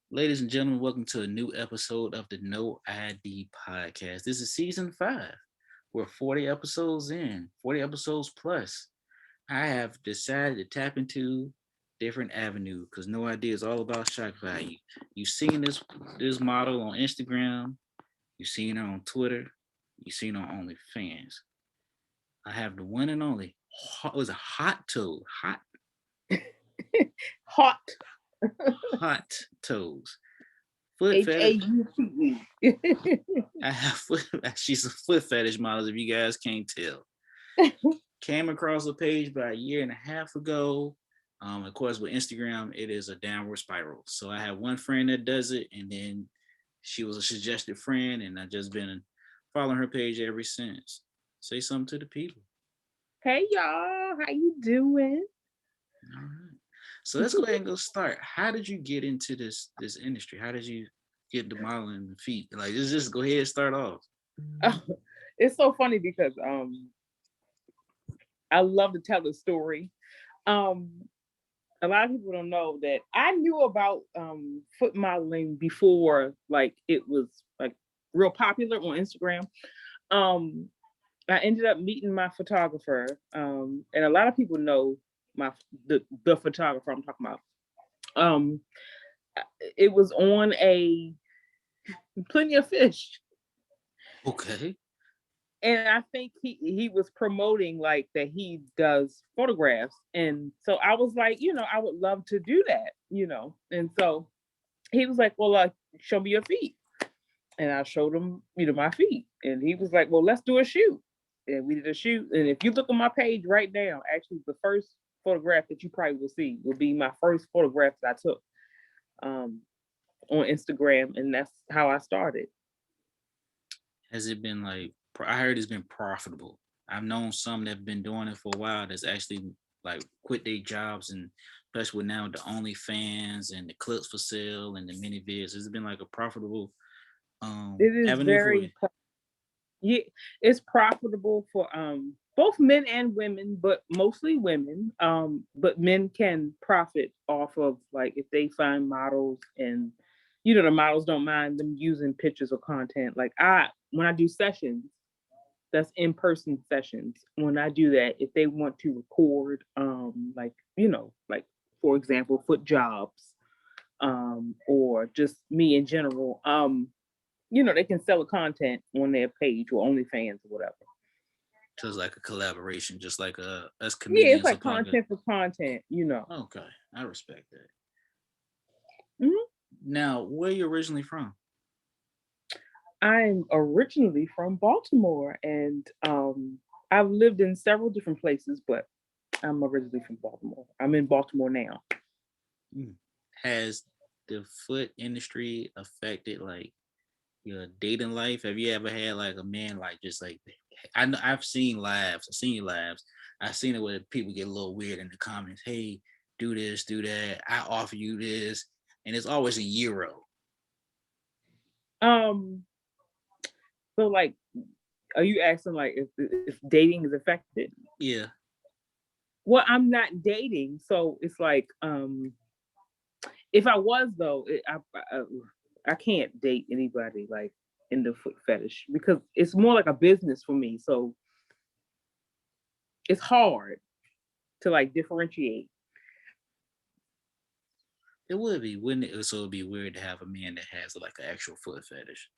Ladies and gentlemen, welcome to a new episode of the No ID podcast. This is season 5. We're 40 episodes in, 40 episodes plus. I have decided to tap into different avenue because No ID is all about shock value. You've seen this model on Instagram, you've seen her on Twitter, you've seen her on OnlyFans. I have the one and only, was a hot toe, Hot. hot toes. Foot fetish. Haute. I have she's a foot fetish model, if you guys can't tell. Came across a page about a year and a half ago. Of course, with Instagram, it is a downward spiral. So I have one friend that does it, and then she was a suggested friend, and I've just been following her page ever since. Say something to the people. Hey y'all, how you doing? All right. So let's go ahead and go start. How did you get into this industry? How did you get the modeling feet? Like, just go ahead and start off. Oh, it's so funny because I love to tell the story. Um a lot of people don't know that I knew about foot modeling before like it was like real popular on Instagram. Um I ended up meeting my photographer, and a lot of people know my the photographer I'm talking about. Um, it was on a Plenty of Fish, Okay. and I think he was promoting like that he does photographs, and so I was like, I would love to do that, and so he was like, well, show me your feet, and I showed him, my feet, and he was like, well, let's do a shoot. And we did a shoot. And if you look on my page right now, actually the first photograph that you probably will see will be my first photograph that I took um, on Instagram. And that's how I started. Has it been like, I heard it's been profitable. I've known some that have been doing it for a while that's actually like quit their jobs, and especially with now the OnlyFans and the clips for sale and the mini vids, it's been like a profitable It is avenue for you. yeah, it's profitable for both men and women, but mostly women. But men can profit off of like if they find models and the models don't mind them using pictures or content. Like when I do sessions, that's in-person sessions. When I do that, if they want to record like, like for example, foot jobs, or just me in general, they can sell the content on their page or OnlyFans or whatever. So it's like a collaboration, just like us Yeah, it's comedians like sometimes get. content for content. Okay, I respect that. Mhm. Now, where you originally from? I'm originally from Baltimore, and I've lived in several different places, but I'm originally from Baltimore. I'm in Baltimore now. Hmm. Has the foot industry affected like your dating life? Have you ever had like a man like just like, I know I've seen lives, I've seen your lives, I've seen it where people get a little weird in the comments. Hey, do this, do that. I offer you this, and it's always a euro. Um, so like, are you asking like if dating is affected? Yeah, Well, I'm not dating, so it's like if I was though, I can't date anybody like in the foot fetish because it's more like a business for me. So it's hard to like differentiate. it would be, wouldn't it? So it'd be weird to have a man that has like an actual foot fetish.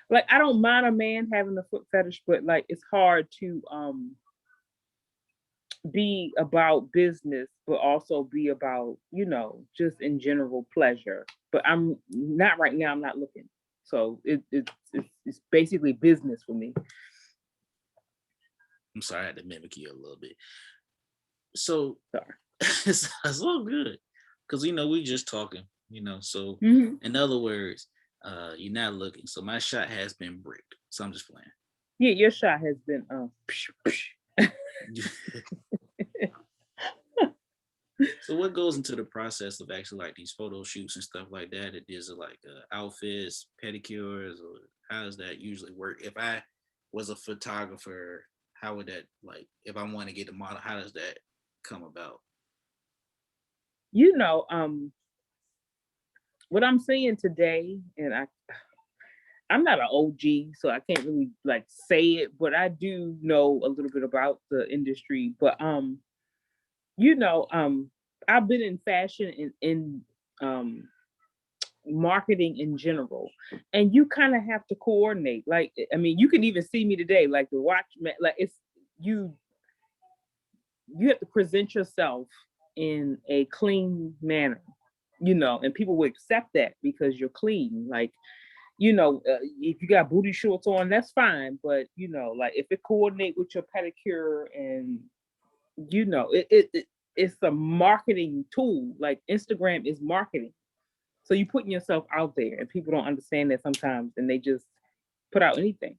Like I don't mind a man having a foot fetish, but like it's hard to be about business, but also be about just in general pleasure. But I'm not right now. I'm not looking, so it's basically business for me. I'm sorry, I had to mimic you a little bit. So Sorry. it's all good because we just talking. So Hmm. in other words, you're not looking. So my shot has been bricked. So I'm just playing. Yeah, your shot has been So what goes into the process of actually like these photo shoots and stuff like that? Is it like outfits, pedicures, or how does that usually work? If I was a photographer, how would that, like, if I want to get a model, how does that come about? you know, um, what I'm seeing today, and I'm not an OG, so I can't really like say it, but I do know a little bit about the industry. But you know, I've been in fashion and in marketing in general, and you kind of have to coordinate. Like, I mean, you can even see me today, like the watch, like it's you. You have to present yourself in a clean manner, and people will accept that because you're clean. Like, if you got booty shorts on, that's fine. But like if it coordinate with your pedicure and it's a marketing tool. Like Instagram is marketing. So you putting yourself out there and people don't understand that sometimes and they just put out anything.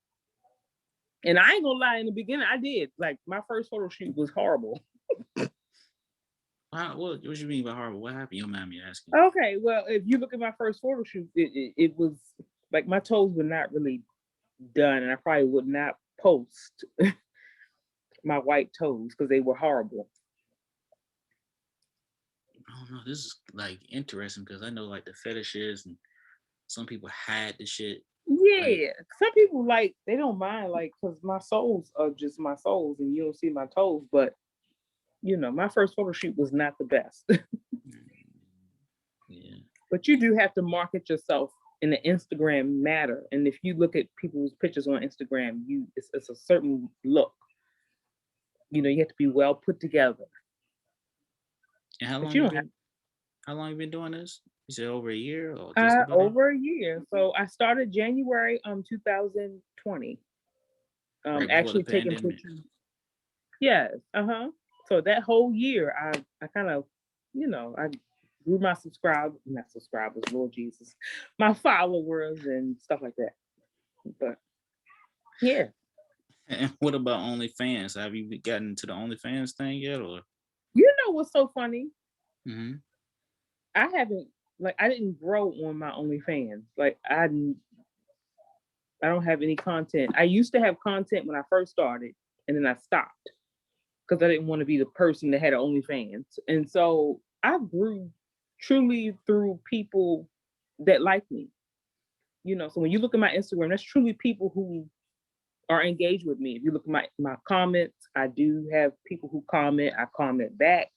And I ain't gonna lie, in the beginning, I did. Like my first photo shoot was horrible. What you mean by horrible? What happened? You don't mind me asking. Okay, well, if you look at my first photo shoot, it was like my toes were not really done, and I probably would not post my white toes because they were horrible. I don't know. This is like interesting because I know like the fetishes and some people hide the shit. Like, Yeah, some people like they don't mind like because my soles are just my soles, and you don't see my toes. But my first photo shoot was not the best. yeah. But you do have to market yourself in the Instagram matter. And if you look at people's pictures on Instagram, it's a certain look. You have to be well put together. And how But long you you don't have been? How long you been doing this? You said over a year or just about? over a year. So I started January 2020. Right before the Actually taking pandemic. pictures. Yes. Uh-huh. So that whole year I kind of, I grew my not subscribers, Lord Jesus, my followers and stuff like that. But yeah. And what about OnlyFans? Have you gotten to the OnlyFans thing yet, or? You know what's so funny? Mm-hmm. I haven't I didn't grow on my OnlyFans. Like I don't have any content. I used to have content when I first started, and then I stopped because I didn't want to be the person that had OnlyFans. And so I grew truly through people that like me. So when you look at my Instagram, that's truly people who are engaged with me. If you look at my comments, I do have people who comment. I comment back.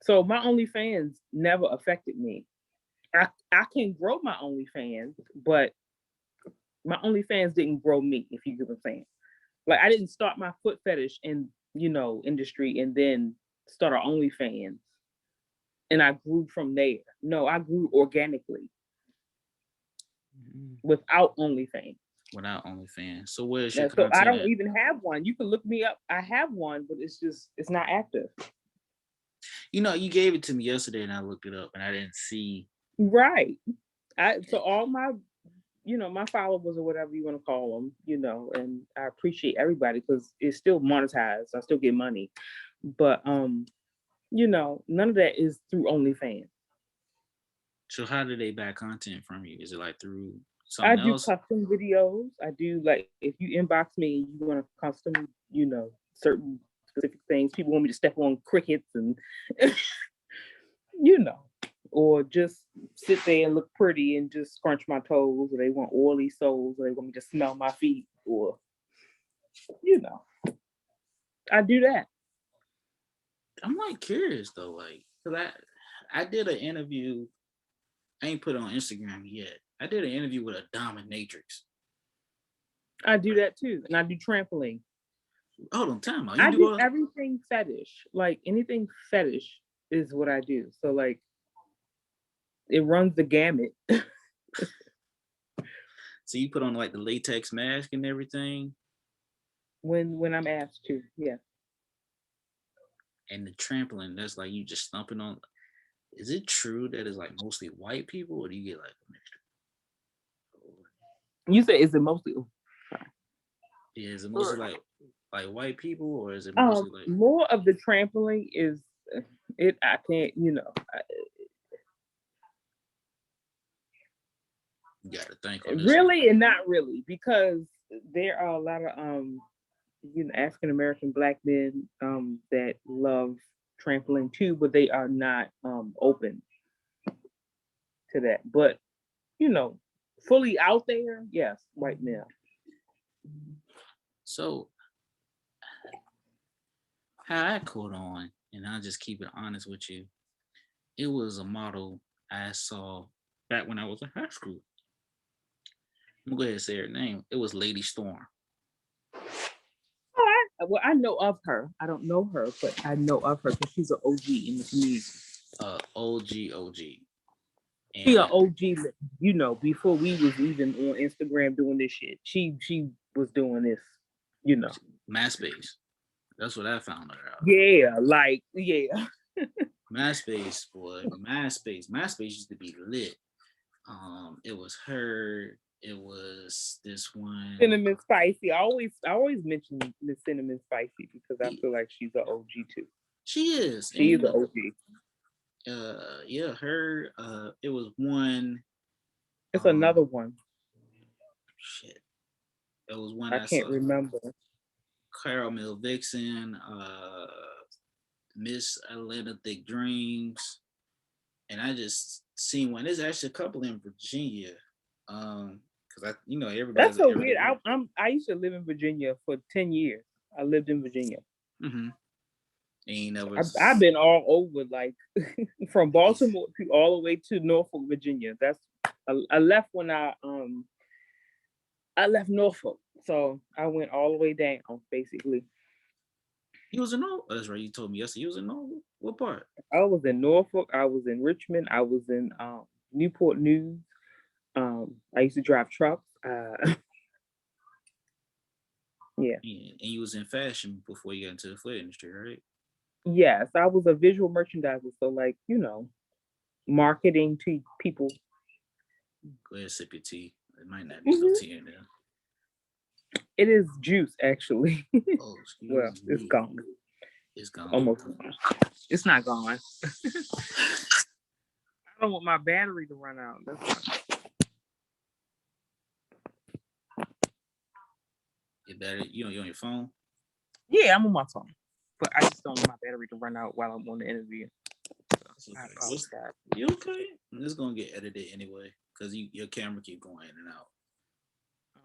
So my OnlyFans never affected me. I can grow my OnlyFans, but my OnlyFans didn't grow me, if you get what I'm saying. Like I didn't start my foot fetish in, industry and then start an OnlyFans and I grew from there. No, I grew organically Mm-hmm. without OnlyFans. Without OnlyFans. So where's your Yeah, so I content don't at? even have one. You can look me up. I have one, but it's not active. You gave it to me yesterday and I looked it up and I didn't see. Right. So all my my followers or whatever you want to call them, and I appreciate everybody because it's still monetized. I still get money. But none of that is through OnlyFans. So how do they buy content from you? Is it like through I something do else? custom videos. I do like if you inbox me, you want to custom, certain specific things. People want me to step on crickets and you know, or just sit there and look pretty and just scrunch my toes, or they want oily soles, or they want me to smell my feet, or you know, I do that. I'm like curious though, like, cause I did an interview. I ain't put it on Instagram yet. I did an interview with a dominatrix. I do Right. that too, and I do trampoline. Hold on, time out. You I do do all? everything fetish. Like anything fetish is what I do. So like it runs the gamut. So you put on like the latex mask and everything, when I'm asked to. Yeah. and the trampling. That's like you just stomping on. Is it true that it's like mostly white people, or do you get like a mixture? You say is it mostly Yeah, is it mostly like white people, or is it mostly like more of the trampoline is it I can't, you got to think on this one? really and not really because there are a lot of African American black men that love trampoline too, but they are not open. to that. But fully out there, yes, white male. So how I caught on, and I'll just keep it honest with you, it was a model I saw back when I was in high school. I'm gonna go ahead and say her name. It was Lady Storm. Well, I know of her. I don't know her, but I know of her because she's an OG in the community. OG. She an And OG, before we was even on Instagram doing this shit. She was doing this. MySpace. That's what I found her out. Yeah. MySpace, boy. MySpace used to be lit. It was her. It was this one. Cinnamon Spicy. I always mention the Cinnamon Spicy because I feel like she's an OG too. She is. She's an OG. Yeah, her. It was one. It's another one. Shit. It was one I can't remember. Caramel Vixen, Miss Atlantic Dreams, and I just seen one. There's actually a couple in Virginia. Because everybody. That's so weird. I used to live in Virginia for 10 years. I lived in Virginia. Mm-hmm. I've been all over, like from Baltimore to all the way to Norfolk, Virginia. I left when I left Norfolk, so I went all the way down, basically. He was in Norfolk. Oh, that's right. You told me yesterday. He was in Norfolk. What part? I was in Norfolk. I was in Richmond. I was in Newport News. I used to drive trucks. Yeah. And you was in fashion before you got into the food industry, right? Yes, I was a visual merchandiser, so marketing to people. Go ahead, sip your tea. It might not be no tea in there. It is juice, actually. Oh, well, it's gone. It's gone. Almost gone. It's not gone. I don't want my battery to run out. Your battery? You on your phone? Yeah, I'm on my phone, but I just don't want my battery to run out while I'm on the interview. So okay. You okay? It's gonna get edited anyway because your camera keep going in and out.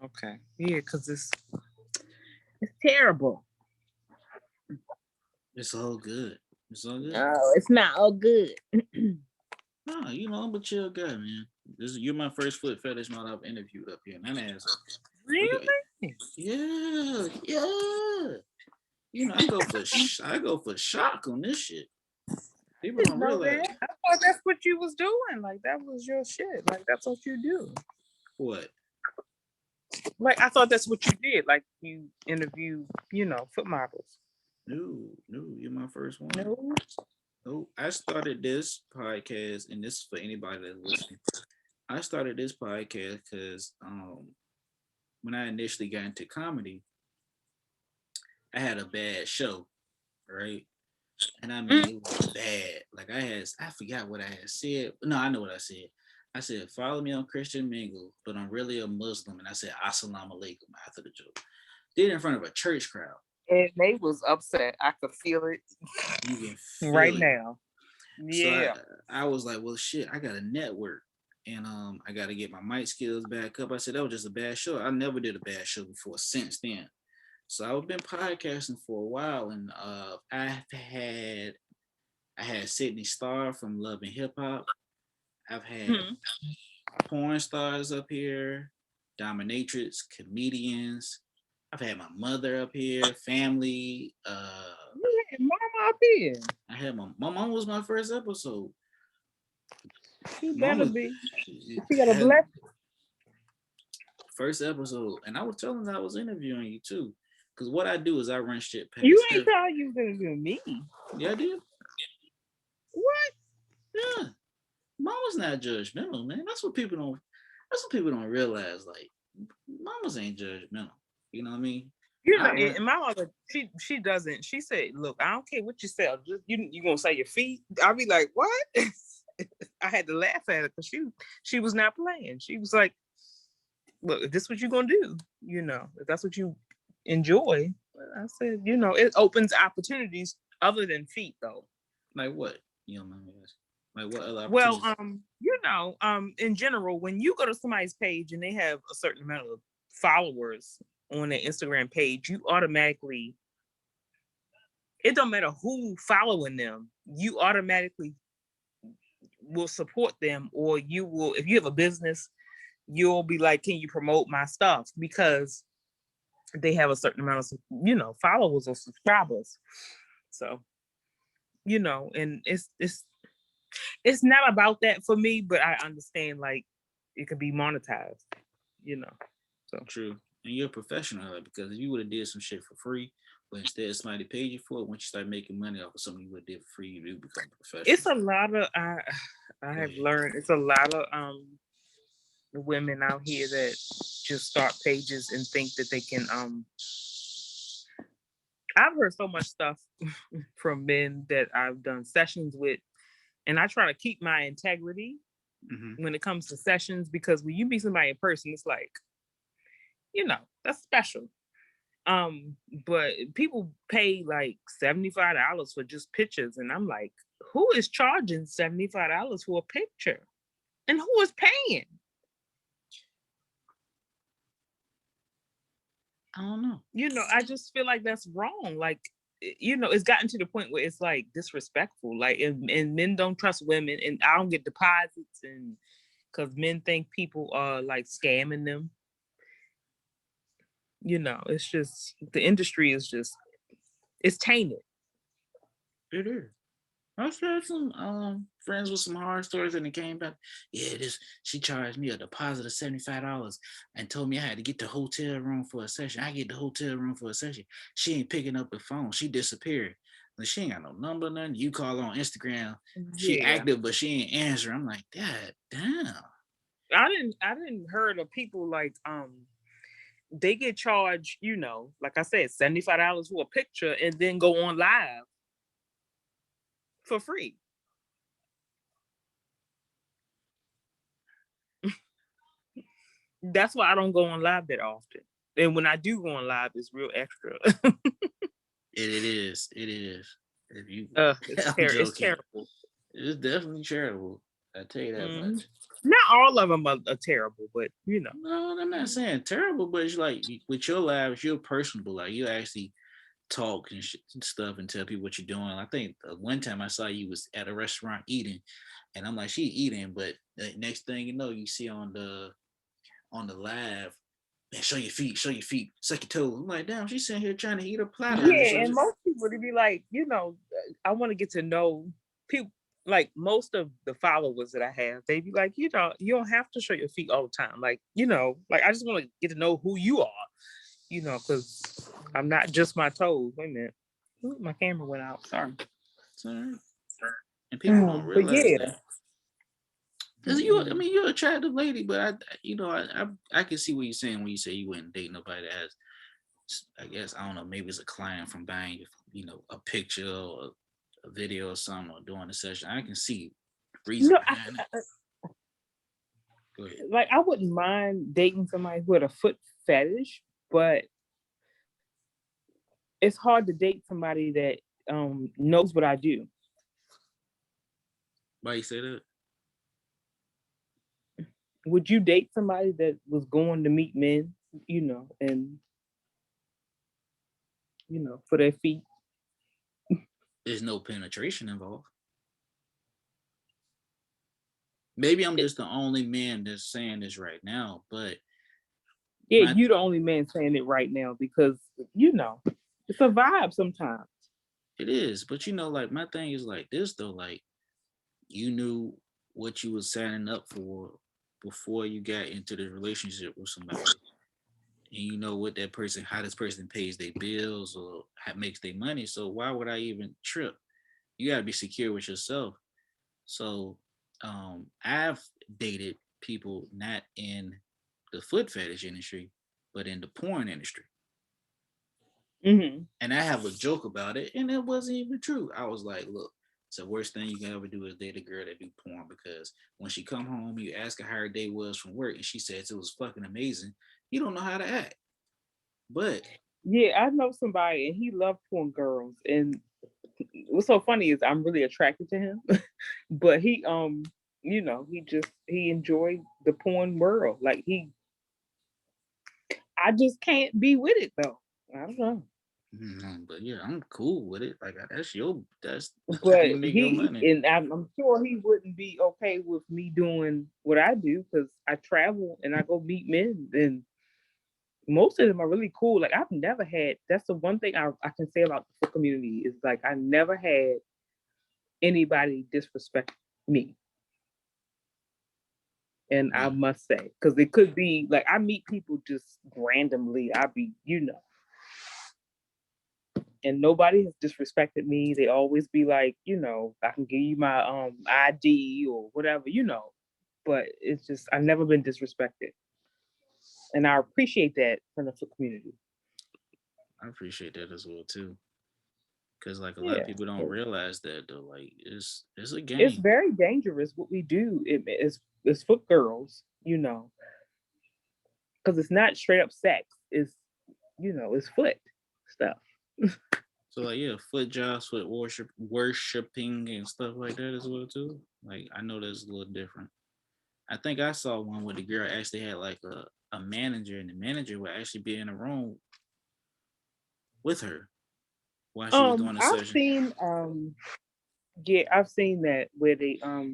Okay. Yeah, because it's terrible. It's all good. No, it's not all good. No, I'm a chill guy, man. You're my first foot fetish model I've interviewed up here. And that ass. Really? Yeah. I go for shock on this shit. People don't realize. That. I thought that's what you was doing. Like that was your shit. Like that's what you do. What? Like I thought that's what you did. Like you interview, foot models. No, you're my first one. No, I started this podcast, and this is for anybody that's listening. I started this podcast because when I initially got into comedy, I had a bad show, right? And I mean, it was bad. Like I forgot what I had said. No, I know what I said. I said, follow me on Christian Mingle, but I'm really a Muslim. And I said, Assalamu alaikum after the joke. Did it in front of a church crowd. And they was upset. I could feel it. You can feel right it. now. Yeah. So I was like, well, shit, I got a network. And I got to get my mic skills back up. I said, that was just a bad show. I never did a bad show before since then. So I've been podcasting for a while, and I had Sydney Starr from Love and Hip Hop. I've had porn stars up here, dominatrix, comedians. I've had my mother up here, family. You had mama up here. I had my mom was my first episode. She better be. She got a blessing. First episode, and I was telling her I was interviewing you too. Because what I do is I run shit past. You ain't telling you was interviewing me. Yeah, I did. What? Yeah. Mama's not judgmental, man. That's what people don't realize. Like, mamas ain't judgmental. You know what I mean? And my mother, she doesn't. She said, "Look, I don't care what you sell. Just you gonna sell your feet." I'll be like, "What?" I had to laugh at her because she was not playing. She was like, "Look, if this is what you're gonna do, if that's what you enjoy." I said, it opens opportunities other than feet, though. Like what? Like what other well, opportunities? in general, when you go to somebody's page and they have a certain amount of followers on their Instagram page, you automatically, it don't matter who following them, you automatically will support them, or you will, if you have a business, you'll be like, can you promote my stuff? Because they have a certain amount of, followers or subscribers. So, and it's not about that for me, but I understand like it could be monetized, So True. And you're a professional at it, because if you would have did some shit for free, but instead somebody paid you for it, once you start making money off of something you would have did for free, you do become a professional. it's a lot of I have learned it's a lot of women out here that just start pages and think that they can I've heard so much stuff from men that I've done sessions with, and I try to keep my integrity when it comes to sessions, because when you meet somebody in person, it's like, that's special. But people pay like $75 for just pictures, and I'm like, who is charging $75 for a picture, and who is paying? I don't know. I just feel like that's wrong. Like, it's gotten to the point where it's like disrespectful. Like, and men don't trust women, and I don't get deposits, and because men think people are like scamming them. It's just, the industry is just, it's tainted. It is. I've had some friends with some horror stories, and it came back. Yeah, she charged me a deposit of $75 and told me I had to get the hotel room for a session. I get the hotel room for a session. She ain't picking up the phone. She disappeared. She ain't got no number, nothing. You call on Instagram. She active, but she ain't answering. I'm like, God damn. I didn't heard of people like they get charged, like I said, $75 for a picture and then go on live for free. That's why I don't go on live that often. And when I do go on live, it's real extra. It is. It is. If you, it's terrible. It's definitely terrible. I tell you that much. Not all of them are terrible, but No, I'm not saying terrible, but it's like with your lives, you're personable. Like, you actually talk and stuff and tell people what you're doing. I think one time I saw you was at a restaurant eating, and I'm like, she eating, but the next thing you know, you see on the live, man, show your feet, suck your toes. I'm like, damn, she's sitting here trying to eat a platter. Yeah, and most people would be like, I want to get to know people. Like, most of the followers that I have, they be like, you don't have to show your feet all the time. Like, like, I just want to get to know who you are, because I'm not just my toes. Wait a minute. Ooh, my camera went out. Sorry. It's all right. And people don't realize that. Cause you're an attractive lady, but I can see what you're saying when you say you wouldn't date nobody that has, I guess, I don't know, maybe it's a client from buying, a picture or a video or something, or doing a session. I can see the reason behind it. Go ahead. Like, I wouldn't mind dating somebody who had a foot fetish, but it's hard to date somebody that knows what I do. Why you say that? Would you date somebody that was going to meet men, and for their feet? There's no penetration involved. Maybe I'm just the only man that's saying this right now, but yeah, you're the only man saying it right now, because it's a vibe sometimes. It is, but like, my thing is like this though, like, you knew what you was signing up for before you got into the relationship with somebody, and you know what that person, how this person pays their bills or how makes their money. So why would I even trip? You got to be secure with yourself. So I've dated people not in the foot fetish industry, but in the porn industry. And I have a joke about it, and it wasn't even true. I was like, look, it's the worst thing you can ever do is date a girl that do porn, because when she come home, you ask her how her day was from work, and she says it was fucking amazing. You don't know how to act. But yeah, I know somebody, and he loved porn girls, and what's so funny is I'm really attracted to him, but he he enjoyed the porn world. Like I just can't be with it though. I don't know. But yeah, I'm cool with it. Like that's how But you make your money. I'm sure he wouldn't be okay with me doing what I do because I travel and I go meet men, and most of them are really cool. Like I've never had. That's the one thing I can say about the community is like I never had anybody disrespect me, and I Yeah, must say because it could be like I meet people just randomly. I be and nobody has disrespected me. They always be like, I can give you my ID or whatever. But it's just I've never been disrespected, and I appreciate that from the community. I appreciate that as well too. Cause like a lot of Yeah, people don't realize that though. Like it's a it's game. very dangerous what we do. It's for girls, because it's not straight up sex. It's foot stuff. So like yeah, foot jobs, foot worshiping and stuff like that as well too. Like I know that's a little different. I think I saw one where the girl actually had like a manager, and the manager would actually be in a room with her while she was doing the I've session. seen yeah, I've seen that where they I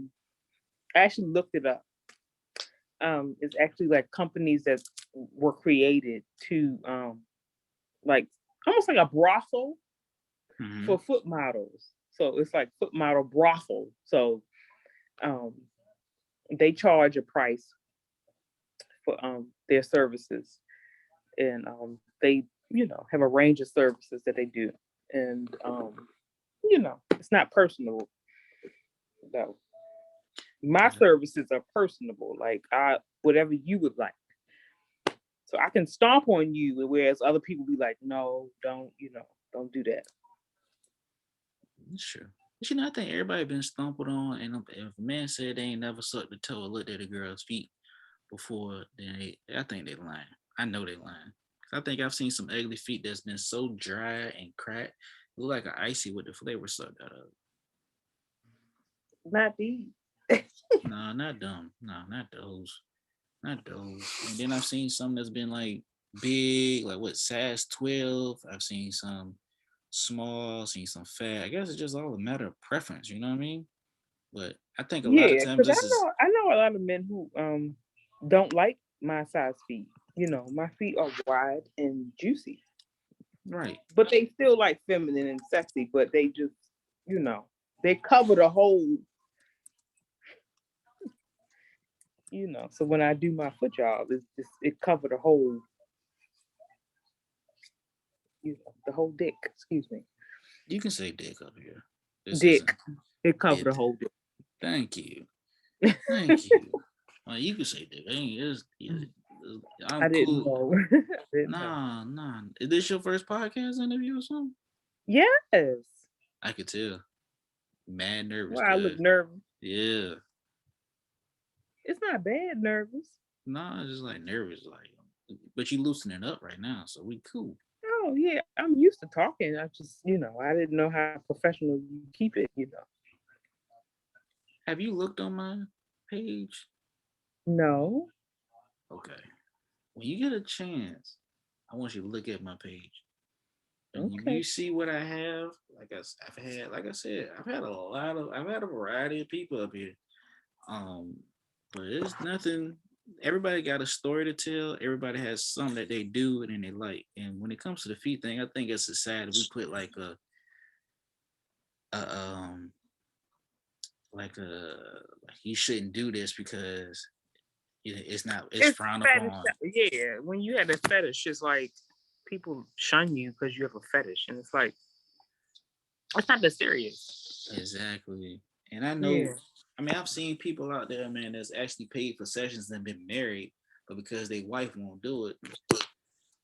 actually looked it up. It's actually like companies that were created to like almost like a brothel Hmm. for foot models. So it's like foot model brothel. So um they charge a price for their services, and they have a range of services that they do, and it's not personal though. My Yeah, services are personable, like I whatever you would like. So I can stomp on you, whereas other people be like, no, don't do that. that's true. But you know, I think everybody been stumbled on, and if a man said they ain't never sucked a toe or looked at a girl's feet before, then I think they lying. I know they lying. 'Cause I think I've seen some ugly feet that's been so dry and cracked, look like an icy with the flavor sucked out of it. Not these. No, not them. No, not those. Not those. And then I've seen some that's been like big, like what size 12. I've seen some small, seen some fat. I guess it's just all a matter of preference, you know what I mean? But I think a lot of Yeah, times because this is I know a lot of men who don't like my size feet. My feet are wide and juicy, right. but they still like feminine and sexy. But they just you know they cover the whole. So when I do my foot job, it cover the whole dick. Excuse me, You can say dick up here. This isn't dick. It cover the it. whole dick. Thank you. Thank you. Well, you can say dick. I ain't, I'm I didn't cool. know. I didn't know. Nah, nah. Is this your first podcast interview or something? Yes. I could tell. Mad nervous, Well, I look cuz. nervous. Yeah. It's not bad nervous. Nah, just like nervous, like. But you loosening up right now, so we cool. Oh yeah, I'm used to talking. I didn't know how professional you keep it. Have you looked on my page? No. Okay. When you get a chance, I want you to look at my page. And if you Okay. see what I have, I've had, like I said, I've had a variety of people up here. Um, but it's nothing. Everybody got a story to tell. Everybody has something that they do and then they like. And when it comes to the feet thing, I think as society we put a like you shouldn't do this because it's It's frowned fetish. upon. Yeah, when you had a fetish, it's like people shun you because you have a fetish, and it's like it's not that serious. Exactly. And I know, Yeah. I mean, I've seen people out there, man, that's actually paid for sessions and been married, but because their wife won't do it,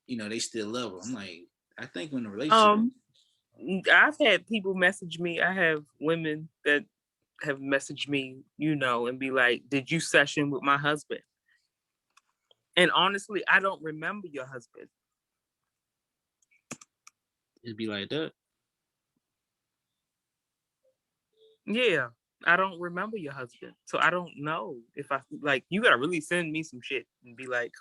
they still love her. I'm like, I think when the relationship, Um, I've had people message me. I have women that have messaged me, and be like, "Did you session with my husband?" And honestly, I don't remember your husband. it'd be like that. Yeah. I don't remember your husband, so I don't know if I like. You gotta really send me some shit and be like,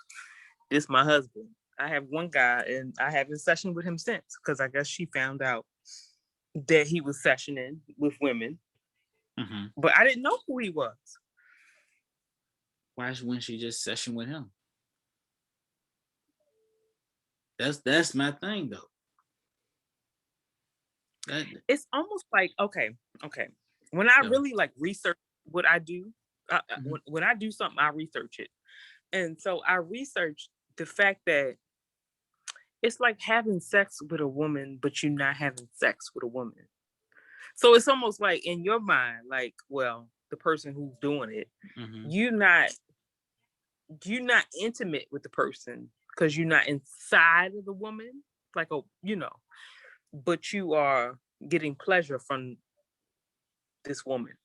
"This my husband." I have one guy, and I haven't sessioned with him since because I guess she found out that he was sessioning with women, but I didn't know who he was. Why wouldn't she just session with him? That's my thing though. It's almost like okay. When I Yeah. really like research what I do, Mhm. when I do something, I research it, and so I researched the fact that it's like having sex with a woman, but you're not having sex with a woman. So it's almost like in your mind, like, well, the person who's doing it, Mhm. you're not intimate with the person because you're not inside of the woman, like but you are getting pleasure from this woman.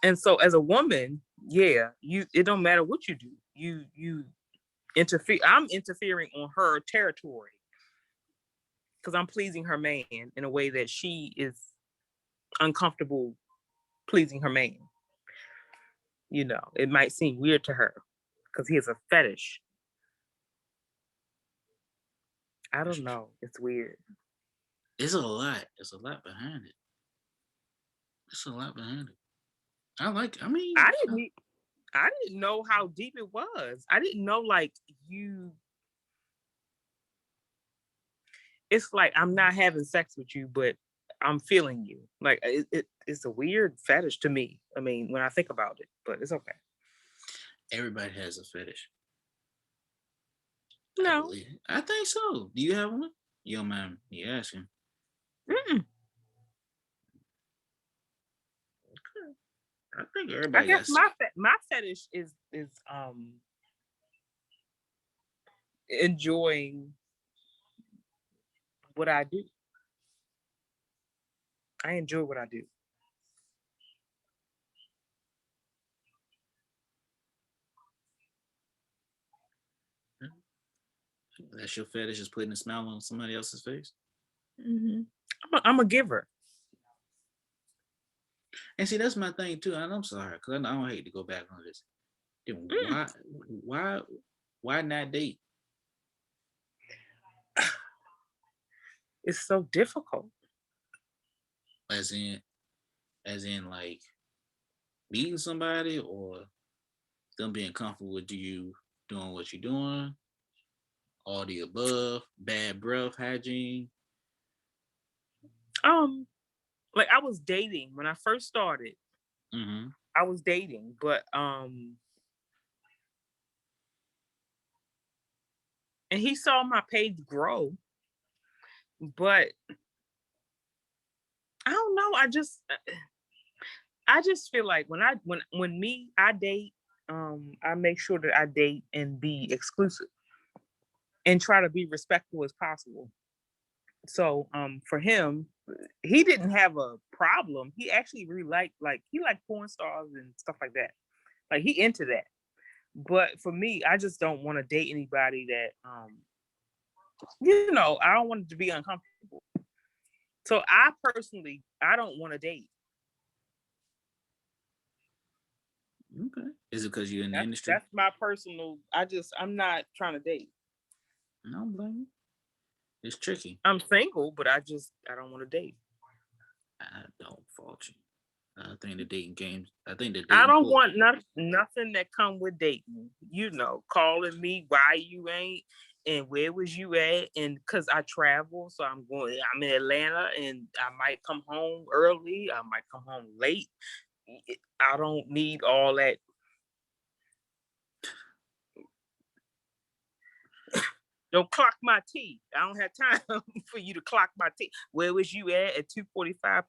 And so as a woman, yeah, it don't matter what you do. You interfere. I'm interfering on her territory because I'm pleasing her man in a way that she is uncomfortable pleasing her man. It might seem weird to her because he has a fetish. I don't know. It's weird. It's a lot. It's a lot behind it. It's a lot behind it. I like. I mean, I didn't know how deep it was. I didn't know like you. It's like I'm not having sex with you, but I'm feeling you. Like it's a weird fetish to me. I mean, when I think about it, but it's okay. everybody has a fetish. I No. believe. I think so. Do you have one? You don't mind me asking? Mm-mm. I think I everybody guess got. my fetish is enjoying what I do. I enjoy what I do. That's your fetish is putting a smile on somebody else's face. Mm-hmm. I'm a giver. And see, that's my thing too. And I'm sorry, because I don't hate to go back on this. Then Mm. why, why not date? It's so difficult. As in, like meeting somebody or them being comfortable with you doing what you're doing, all the above, bad breath hygiene. Um, like I was dating when I first started. Mm-hmm. I was dating, but and he saw my page grow, but I don't know. I just feel like when me I date, I make sure that I date and be exclusive and try to be respectful as possible. So for him, he didn't have a problem. He actually really he liked porn stars and stuff like that. Like he into that. But for me, I just don't want to date anybody that I don't want it to be uncomfortable. So I personally, I don't want to date. Okay. Is it because you're in the That's industry? that's my personal. I'm not trying to date. No, I'm blaming. It's tricky. I'm single, but I don't want to date. I don't fault you. I think the dating games. I think the I dating don't pool. want nothing that come with dating. Calling me why you ain't and where was you at, and because I travel, so I'm in Atlanta, and I might come home early, I might come home late. I don't need all that. Don't clock my tea. I don't have time for you to clock my tea. Where was you at 2:45?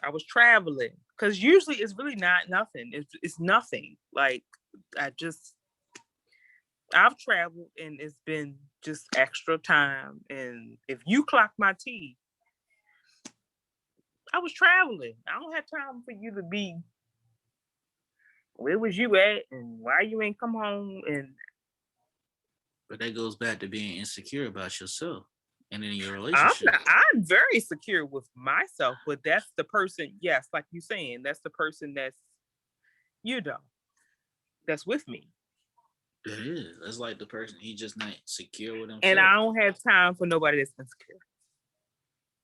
I was traveling because usually it's really not nothing. It's nothing. Like I just I've traveled and it's been just extra time. And if you clock my tea, I was traveling. I don't have time for you to be where was you at and why you ain't come home and But that goes back to being insecure about yourself. And in your relationship, I'm very secure with myself, but that's the person, yes, like you saying, that's the person that's, you know, that's with me. it is. That's like the person he just not secure with And himself. I don't have time for nobody that's insecure.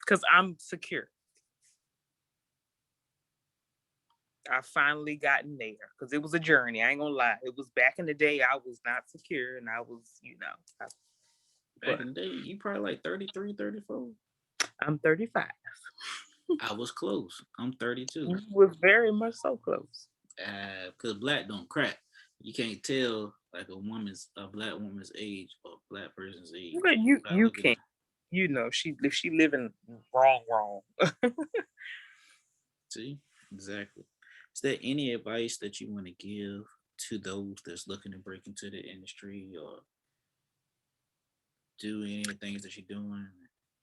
Because I'm secure. I finally gotten there because it was a journey. I ain't gonna lie. It was back in the day. I was not secure, and I was, Back in the day, you probably like 33, 34. I'm 35. I was close. I'm 32. You was very much so close. Because black don't crack. You can't tell like a black woman's age or a black person's age. But By you looking can't. You know, if she living wrong. see, exactly. Is there any advice that you want to give to those that's looking to break into the industry or do any of the things that you're doing?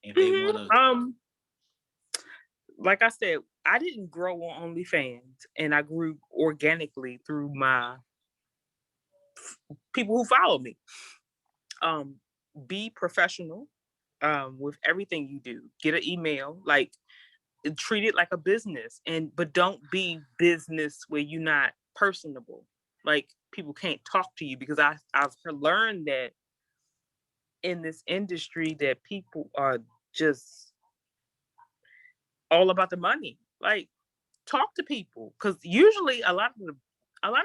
If they want to, Like I said, I didn't grow on OnlyFans, and I grew organically through my people who follow me. Be professional with everything you do. Get an email, like treat it like a business, but don't be business where you're not personable. Like people can't talk to you because I've learned that in this industry that people are just all about the money. Like talk to people because usually a lot of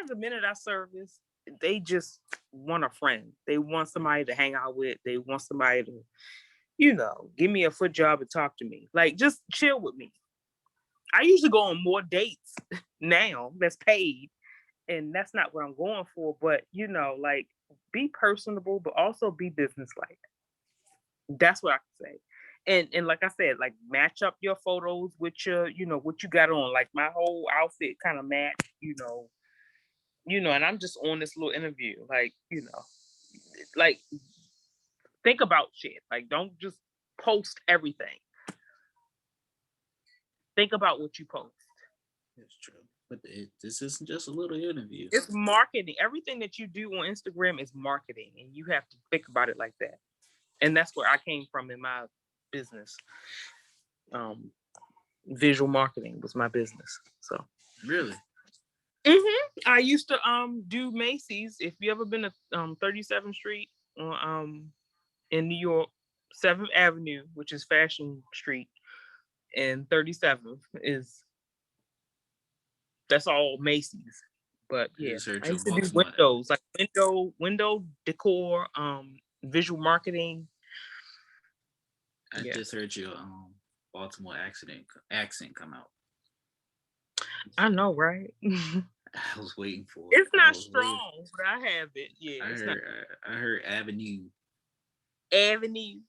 the men that I service, they just want a friend. They want somebody to hang out with. They want somebody to, give me a foot job and talk to me. Like just chill with me. I usually go on more dates now that's paid, and that's not what I'm going for. But like be personable, but also be businesslike. That's what I can say. And like I said, like match up your photos with your, what you got on. Like my whole outfit kind of match, and I'm just on this little interview. Like, like think about shit. Like don't just post everything. Think about what you post. it's true. But this isn't just a little interview. It's marketing. Everything that you do on Instagram is marketing, and you have to think about it like that. And that's where I came from in my business. Visual marketing was my business. So Really? I used to do Macy's. If you ever been to 37th Street in New York, 7th Avenue, which is Fashion Street, and 37th that's all Macy's. But yeah, I used to do windows, like window decor, visual marketing. I just heard your Baltimore accent come out. I know, right? I was waiting for it. It's not strong, but I have it. Yeah, I heard Avenue. Avenue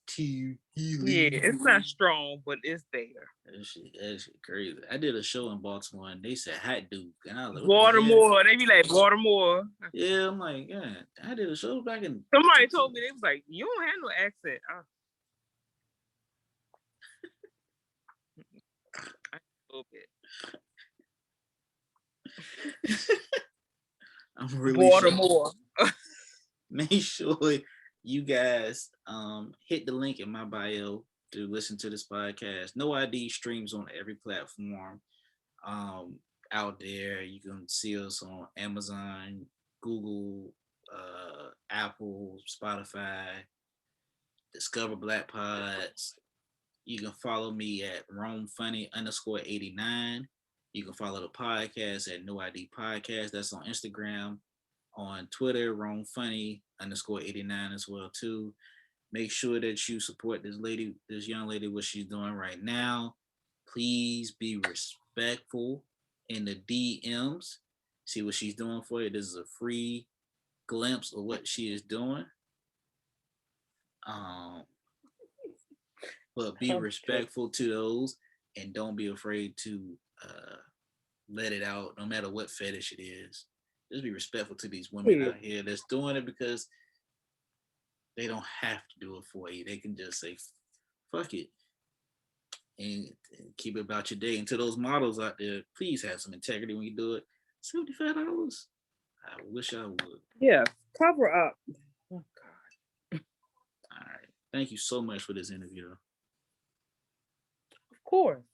2. Yeah, it's not strong, but it's there. That shit crazy. I did a show in Baltimore and they said hot dude. And I was like, Baltimore. They be like Baltimore. Yeah, I'm like, yeah. I did a show back in. Somebody told me, they was like, you don't have no accent. A little bit. I'm really Baltimore. Make sure you guys hit the link in my bio to listen to this podcast. No ID streams on every platform out there. You can see us on Amazon, Google, Apple, Spotify, Discover Black Pods. You can follow me at RomeFunny_89. You can follow the podcast at No ID Podcast. That's on Instagram. On Twitter, RomeFunny_89 as well too. Make sure that you support this young lady, what she's doing right now. Please be respectful in the DMs. See what she's doing for you. This is a free glimpse of what she is doing. But be respectful to those and don't be afraid to let it out, no matter what fetish it is. Just be respectful to these women out here that's doing it because they don't have to do it for you. They can just say, fuck it, and keep it about your day. And to those models out there, please have some integrity when you do it. $75. I wish I would. Yeah, cover up. Oh, God. All right. Thank you so much for this interview. Of course.